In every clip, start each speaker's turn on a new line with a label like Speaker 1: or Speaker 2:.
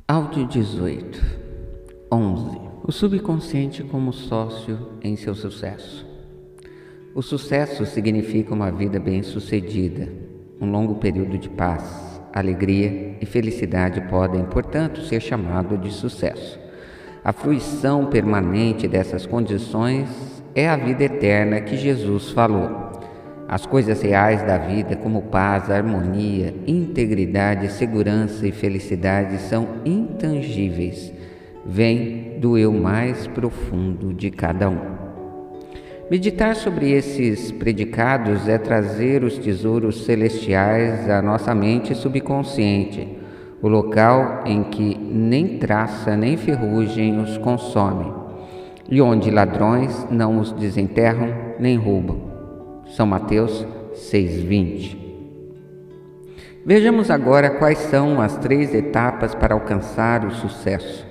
Speaker 1: Áudio 18. 11. O subconsciente como sócio em seu sucesso. O sucesso significa uma vida bem-sucedida. Um longo período de paz, alegria e felicidade podem, portanto, ser chamado de sucesso. A fruição permanente dessas condições é a vida eterna que Jesus falou. As coisas reais da vida, como paz, harmonia, integridade, segurança e felicidade, são intangíveis. Vêm do eu mais profundo de cada um. Meditar sobre esses predicados é trazer os tesouros celestiais à nossa mente subconsciente, o local em que nem traça nem ferrugem os consome, e onde ladrões não os desenterram nem roubam. São Mateus 6:20. Vejamos agora quais são as 3 etapas para alcançar o sucesso.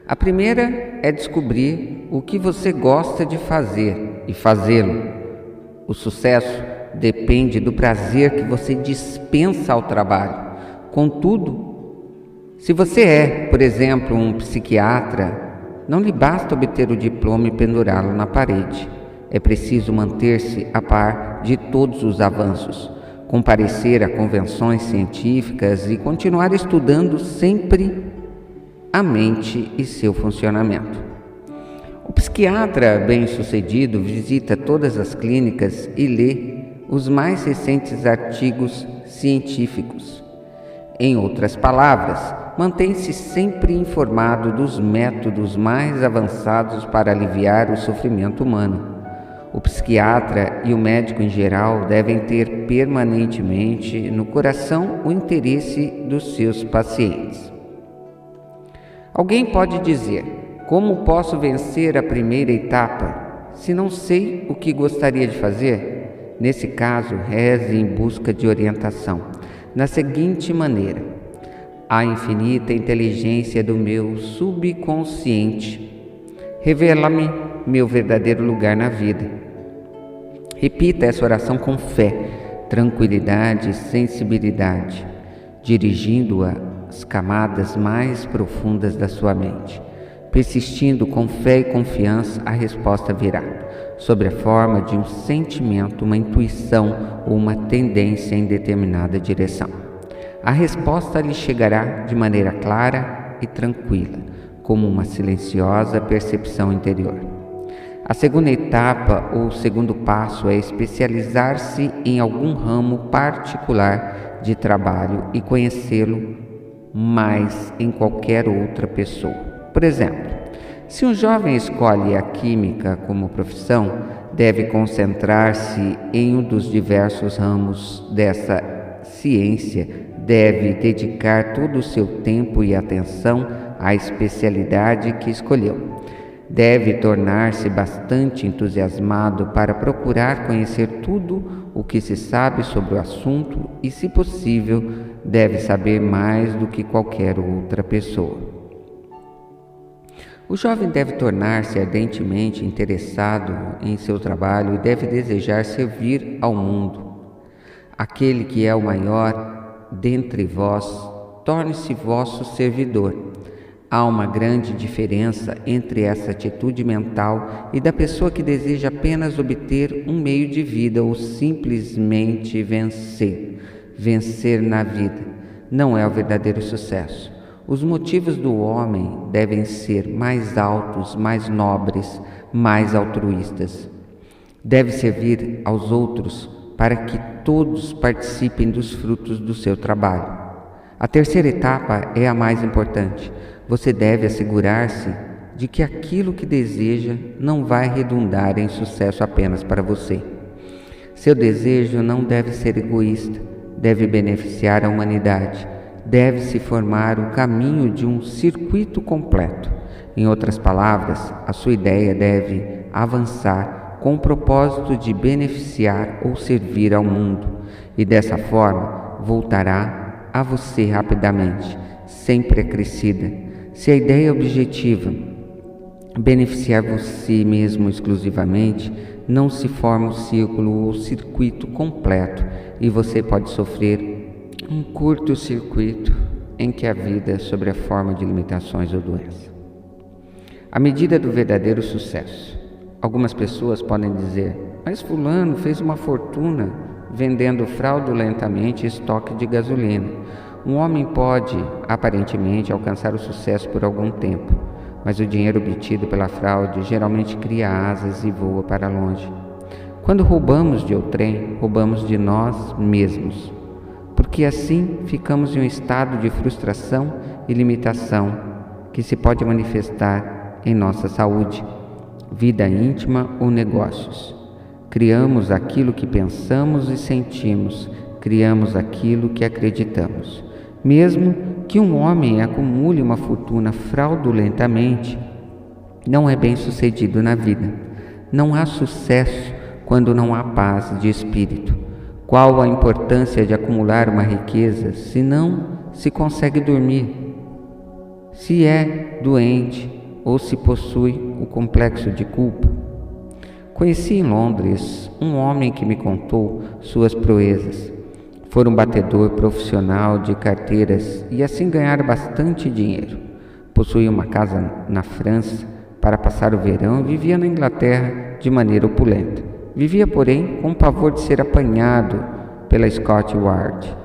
Speaker 1: A primeira é descobrir o que você gosta de fazer e fazê-lo. O sucesso depende do prazer que você dispensa ao trabalho. Contudo, se você é, por exemplo, um psiquiatra, não lhe basta obter o diploma e pendurá-lo na parede. É preciso manter-se a par de todos os avanços, comparecer a convenções científicas e continuar estudando sempre a mente e seu funcionamento. O psiquiatra bem-sucedido visita todas as clínicas e lê os mais recentes artigos científicos. Em outras palavras, mantém-se sempre informado dos métodos mais avançados para aliviar o sofrimento humano. O psiquiatra e o médico em geral devem ter permanentemente no coração o interesse dos seus pacientes. Alguém pode dizer: como posso vencer a primeira etapa se não sei o que gostaria de fazer? Nesse caso, reze em busca de orientação, da seguinte maneira: a infinita inteligência do meu subconsciente revela-me meu verdadeiro lugar na vida. Repita essa oração com fé, tranquilidade e sensibilidade, dirigindo-a às camadas mais profundas da sua mente. Persistindo com fé e confiança, a resposta virá, sob a forma de um sentimento, uma intuição ou uma tendência em determinada direção. A resposta lhe chegará de maneira clara e tranquila, como uma silenciosa percepção interior. A segunda etapa ou segundo passo é especializar-se em algum ramo particular de trabalho e conhecê-lo mais em qualquer outra pessoa. Por exemplo, se um jovem escolhe a química como profissão, deve concentrar-se em um dos diversos ramos dessa ciência, deve dedicar todo o seu tempo e atenção à especialidade que escolheu. Deve tornar-se bastante entusiasmado para procurar conhecer tudo o que se sabe sobre o assunto e, se possível, deve saber mais do que qualquer outra pessoa. O jovem deve tornar-se ardentemente interessado em seu trabalho e deve desejar servir ao mundo. Aquele que é o maior dentre vós, torne-se vosso servidor. Há uma grande diferença entre essa atitude mental e da pessoa que deseja apenas obter um meio de vida ou simplesmente vencer. Vencer na vida não é o verdadeiro sucesso. Os motivos do homem devem ser mais altos, mais nobres, mais altruístas. Deve servir aos outros para que todos participem dos frutos do seu trabalho. A terceira etapa é a mais importante. Você deve assegurar-se de que aquilo que deseja não vai redundar em sucesso apenas para você. Seu desejo não deve ser egoísta, deve beneficiar a humanidade, deve-se formar o caminho de um circuito completo. Em outras palavras, a sua ideia deve avançar com o propósito de beneficiar ou servir ao mundo, e dessa forma voltará a você rapidamente, sempre acrescida. Se a ideia é objetiva, beneficiar você mesmo exclusivamente, não se forma um círculo ou circuito completo e você pode sofrer um curto-circuito em que a vida sobre a forma de limitações ou doença. A medida do verdadeiro sucesso. Algumas pessoas podem dizer: mas fulano fez uma fortuna vendendo fraudulentamente estoque de gasolina. Um homem pode, aparentemente, alcançar o sucesso por algum tempo, mas o dinheiro obtido pela fraude geralmente cria asas e voa para longe. Quando roubamos de outrem, roubamos de nós mesmos, porque assim ficamos em um estado de frustração e limitação que se pode manifestar em nossa saúde, vida íntima ou negócios. Criamos aquilo que pensamos e sentimos, criamos aquilo que acreditamos. Mesmo que um homem acumule uma fortuna fraudulentamente, não é bem-sucedido na vida. Não há sucesso quando não há paz de espírito. Qual a importância de acumular uma riqueza se não se consegue dormir? Se é doente ou se possui o complexo de culpa? Conheci em Londres um homem que me contou suas proezas. Foi um batedor profissional de carteiras e assim ganhar bastante dinheiro. Possuía uma casa na França para passar o verão e vivia na Inglaterra de maneira opulenta. Vivia, porém, com pavor de ser apanhado pela Scotland Yard.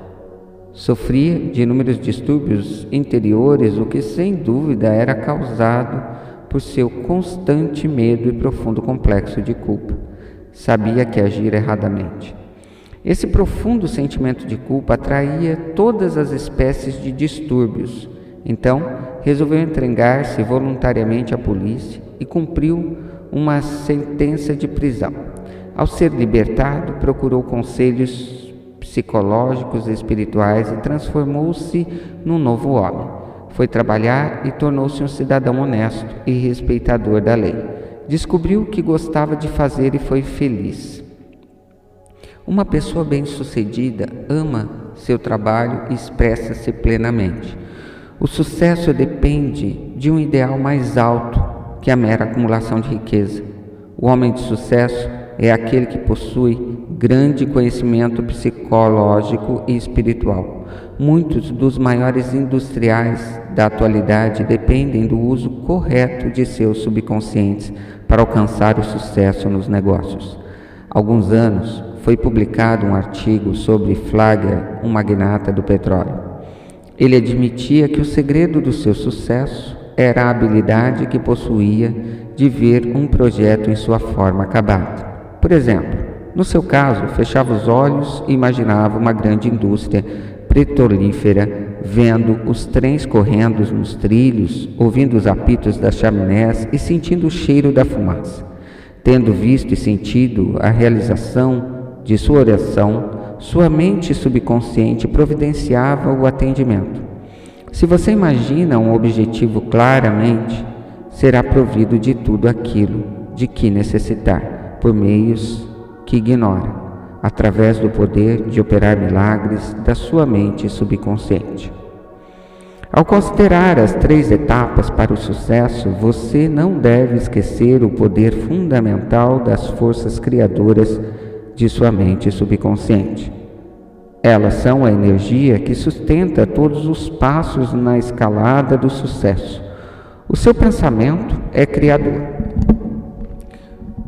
Speaker 1: Sofria de inúmeros distúrbios interiores, o que sem dúvida era causado por seu constante medo e profundo complexo de culpa. Sabia que agira erradamente. Esse profundo sentimento de culpa atraía todas as espécies de distúrbios. Então, resolveu entregar-se voluntariamente à polícia e cumpriu uma sentença de prisão. Ao ser libertado, procurou conselhos psicológicos e espirituais e transformou-se num novo homem. Foi trabalhar e tornou-se um cidadão honesto e respeitador da lei. Descobriu o que gostava de fazer e foi feliz. Uma pessoa bem-sucedida ama seu trabalho e expressa-se plenamente. O sucesso depende de um ideal mais alto que a mera acumulação de riqueza. O homem de sucesso é aquele que possui grande conhecimento psicológico e espiritual. Muitos dos maiores industriais da atualidade dependem do uso correto de seus subconscientes para alcançar o sucesso nos negócios. Há alguns anos, foi publicado um artigo sobre Flagler, um magnata do petróleo. Ele admitia que o segredo do seu sucesso era a habilidade que possuía de ver um projeto em sua forma acabada. Por exemplo, no seu caso, fechava os olhos e imaginava uma grande indústria petrolífera, vendo os trens correndo nos trilhos, ouvindo os apitos das chaminés e sentindo o cheiro da fumaça. Tendo visto e sentido a realização de sua oração, sua mente subconsciente providenciava o atendimento. Se você imagina um objetivo claramente, será provido de tudo aquilo de que necessitar, por meios que ignora, através do poder de operar milagres da sua mente subconsciente. Ao considerar as 3 etapas para o sucesso, você não deve esquecer o poder fundamental das forças criadoras de sua mente subconsciente. Elas são a energia que sustenta todos os passos na escalada do sucesso. O seu pensamento é criador.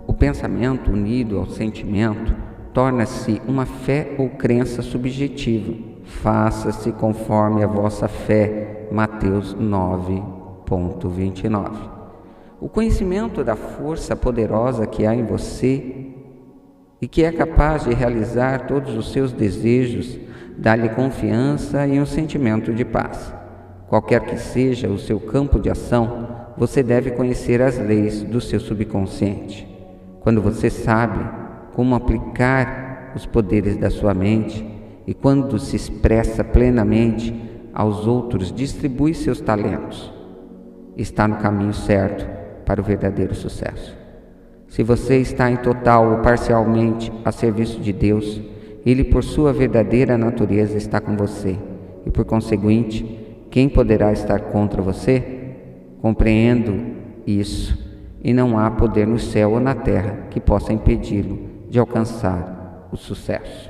Speaker 1: O pensamento unido ao sentimento torna-se uma fé ou crença subjetiva. Faça-se conforme a vossa fé. Mateus 9:29. O conhecimento da força poderosa que há em você e que é capaz de realizar todos os seus desejos, dá-lhe confiança e um sentimento de paz. Qualquer que seja o seu campo de ação, você deve conhecer as leis do seu subconsciente. Quando você sabe como aplicar os poderes da sua mente e quando se expressa plenamente aos outros, distribui seus talentos, está no caminho certo para o verdadeiro sucesso. Se você está em total ou parcialmente a serviço de Deus, Ele, por sua verdadeira natureza, está com você. E, por conseguinte, quem poderá estar contra você? Compreendo isso, e não há poder no céu ou na terra que possa impedi-lo de alcançar o sucesso.